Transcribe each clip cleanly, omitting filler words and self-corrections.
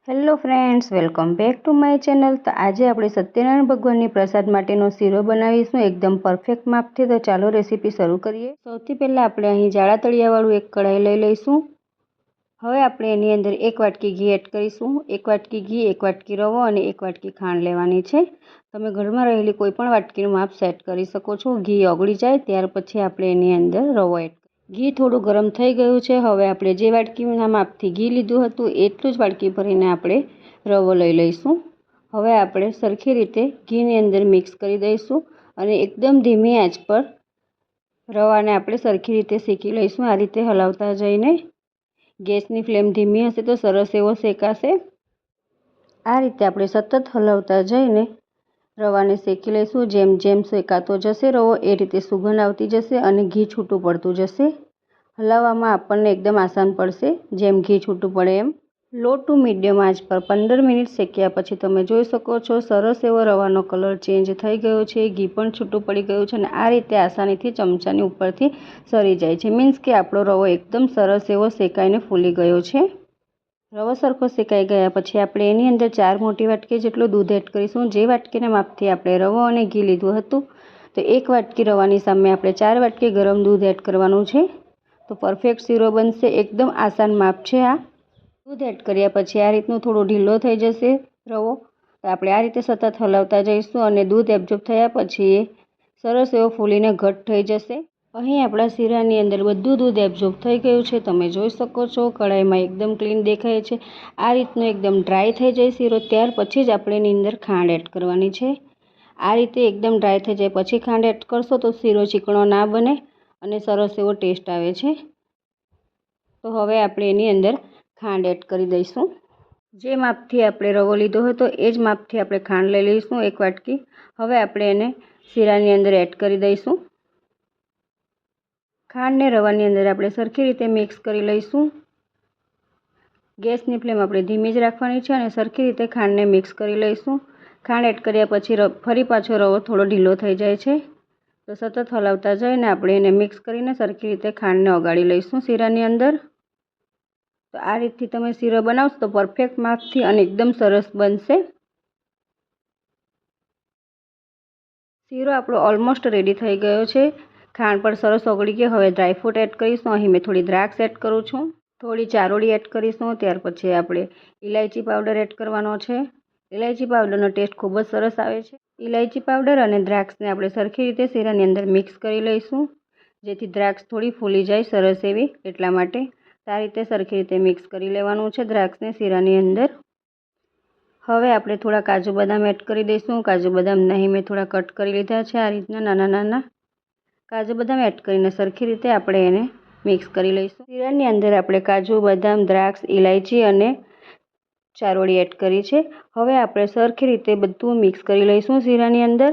Hello friends, welcome back to my channel. તો આજે આપણે સત્યનારાયણ ભગવાનની પ્રસાદ માટેનો શીરો બનાવીશું એકદમ પરફેક્ટ માપથી। તો ચાલો રેસીપી શરૂ કરીએ। સૌથી પહેલાં આપણે અહીં જાડા તળિયાવાળું એક કઢાઈ લઈ લઈશું। હવે આપણે એની અંદર 1 વાટકી ઘી એડ કરીશું। 1 વાટકી ઘી, 1 વાટકી રવો અને 1 વાટકી ખાંડ લેવાની છે। તમે ઘરમાં રહેલી કોઈ પણ વાટકીનું માપ સેટ કરી શકો છો। ઘી ઓગળી જાય ત્યાર પછી આપણે એની અંદર રવો એડ ઘી થોડું ગરમ થઈ ગયું છે। હવે આપણે જે વાટકીના માપથી ઘી લીધું હતું એટલું જ વાટકી ભરીને આપણે રવો લઈ લઈશું। હવે આપણે સરખી રીતે ઘીની અંદર મિક્સ કરી દઈશું અને એકદમ ધીમી આંચ પર રવાને આપણે સરખી રીતે શેકી લઈશું। આ રીતે હલાવતા જઈને ગેસની ફ્લેમ ધીમી હશે તો સરસ એવો શેકાશે। આ રીતે આપણે સતત હલાવતા જઈને રવાને શેકી લઈશું। જેમ જેમ શેકાતો જશે રવો એ રીતે સુગંધ આવતી જશે અને ઘી છૂટું પડતું જશે। હલાવવામાં આપણને એકદમ આસાન પડશે જેમ ઘી છૂટું પડે એમ। લો ટુ મીડિયમ આંચ પર 15 મિનિટ શેક્યા પછી તમે જોઈ શકો છો સરસ એવો રવાનો કલર ચેન્જ થઈ ગયો છે, ઘી પણ છૂટું પડી ગયું છે અને આ રીતે આસાનીથી ચમચાની ઉપરથી સરી જાય છે। મીન્સ કે આપણો રવો એકદમ સરસ એવો શેકાઈને ફૂલી ગયો છે। રવો સરખો શેકાઈ ગયા પછી આપણે એની અંદર 4 મોટી વાટકી જેટલું દૂધ એડ કરીશું। જે વાટકીના માપથી આપણે રવો અને ઘી લીધું હતું તો 1 વાટકી રવાની સામે આપણે 4 વાટકી ગરમ દૂધ એડ કરવાનું છે। તો પરફેક્ટ શીરો બનશે। એકદમ આસાન માપ છે આ। દૂધ એડ કર્યા પછી આ રીતનું થોડો ઢીલો થઈ જશે રવો તો આપણે આ રીતે સતત હલાવતા જઈશું અને દૂધ એબ્ઝોર્બ થયા પછી એ સરસ એવો ફૂલીને ઘટ થઈ જશે। અહીં આપણા શીરાની અંદર બધું દૂધ એબ્ઝોર્બ થઈ ગયું છે, તમે જોઈ શકો છો। કઢાઈમાં એકદમ ક્લીન દેખાય છે। આ રીતનું એકદમ ડ્રાય થઈ જાય શીરો ત્યાર પછી જ આપણે એની અંદર ખાંડ એડ કરવાની છે। આ રીતે એકદમ ડ્રાય થઈ જાય પછી ખાંડ એડ કરશો તો શીરો ચીકણો ના બને અને સરસ એવો ટેસ્ટ આવે છે। તો હવે આપણે એની અંદર ખાંડ એડ કરી દઈશું। જે માપથી આપણે રવો લીધો હતો એ જ માપથી આપણે ખાંડ લઈ લઈશું 1 વાટકી। હવે આપણે એને શીરાની અંદર એડ કરી દઈશું। ખાંડને રવાની અંદર આપણે સરખી રીતે મિક્સ કરી લઈશું। ગેસની ફ્લેમ આપણે ધીમી જ રાખવાની છે અને સરખી રીતે ખાંડને મિક્સ કરી લઈશું। ખાંડ એડ કર્યા પછી ફરી પાછો રવો થોડો ઢીલો થઈ જાય છે તો સતત હલાવતા જઈને આપણે એને મિક્સ કરીને સરખી રીતે ખાંડને ઓગાળી લઈશું શીરાની અંદર। તો આ રીતથી તમે શીરો બનાવશો તો પરફેક્ટ માપથી અને એકદમ સરસ બનશે। શીરો આપણો ઓલમોસ્ટ રેડી થઈ ગયો છે। ખાંડ પર સરસ ઓગળી ગઈ। હવે ડ્રાયફ્રૂટ એડ કરીશું। અહીં મેં થોડી દ્રાક્ષ એડ કરું છું, થોડી ચારોળી એડ કરીશું। ત્યાર પછી આપણે ઇલાયચી પાવડર એડ કરવાનો છે। ઇલાયચી પાવડરનો ટેસ્ટ ખૂબ જ સરસ આવે છે। ઇલાયચી પાવડર અને દ્રાક્ષને આપણે સરખી રીતે શીરાની અંદર મિક્સ કરી લઈશું જેથી દ્રાક્ષ થોડી ફૂલી જાય સરસ એવી એટલા માટે। આ રીતે સરખી રીતે મિક્સ કરી લેવાનું છે દ્રાક્ષને શીરાની અંદર। હવે આપણે થોડા કાજુ બદામ એડ કરી દઈશું। કાજુ બદામ નહીં, મેં થોડા કટ કરી લીધા છે આ રીતના નાના નાના। કાજુ બદામ એડ કરીને સરખી રીતે આપણે એને મિક્સ કરી લઈશું। શીરાની અંદર આપણે કાજુ બદામ, દ્રાક્ષ, ઇલાયચી અને ચારોળી એડ કરી છે। હવે આપણે સરખી રીતે બધું મિક્સ કરી લઈશું શીરાની અંદર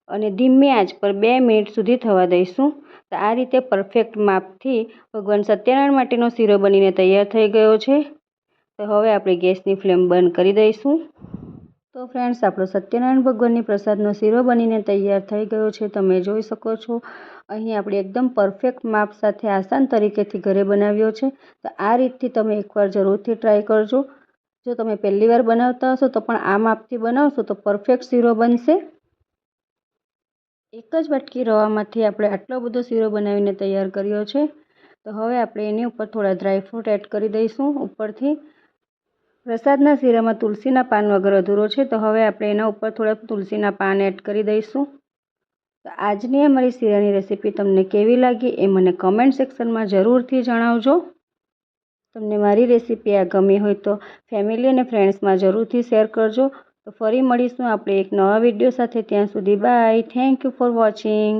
અને ધીમી આંચ પર 2 મિનિટ સુધી થવા દઈશું। તો આ રીતે પરફેક્ટ માપથી ભગવાન સત્યનારાયણ માટેનો શીરો બનીને તૈયાર થઈ ગયો છે। તો હવે આપણે ગેસની ફ્લેમ બંધ કરી દઈશું। તો ફ્રેન્ડ્સ, આપણો સત્યનારાયણ ભગવાનની પ્રસાદનો શીરો બનીને તૈયાર થઈ ગયો છે, તમે જોઈ શકો છો। અહીં આપણે એકદમ પરફેક્ટ માપ સાથે આસાન તરીકેથી ઘરે બનાવ્યો છે। તો આ રીતથી તમે એકવાર જરૂરથી ટ્રાય કરજો। જો તમે પહેલી વાર બનાવતા હશો તો પણ આ માપથી બનાવશો તો પરફેક્ટ શીરો બનશે। એક જ વાટકી રવામાંથી આપણે આટલો બધો શીરો બનાવીને તૈયાર કર્યો છે। તો હવે આપણે એની ઉપર થોડા ડ્રાયફ્રૂટ એડ કરી દઈશું ઉપરથી। પ્રસાદના શીરામાં તુલસીના પાન વગર અધૂરો છે તો હવે આપણે એના ઉપર થોડા તુલસીના પાન એડ કરી દઈશું। તો આજની અમારી શીરાની રેસીપી તમને કેવી લાગી એ મને કમેન્ટ સેક્શનમાં જરૂરથી જણાવજો। તમને મારી રેસીપી આ ગમી હોય તો ફેમિલી અને ફ્રેન્ડ્સમાં જરૂરથી શેર કરજો। તો ફરી મળીશું આપણે એક નવા વિડીયો સાથે। ત્યાં સુધી bye, thank you for watching.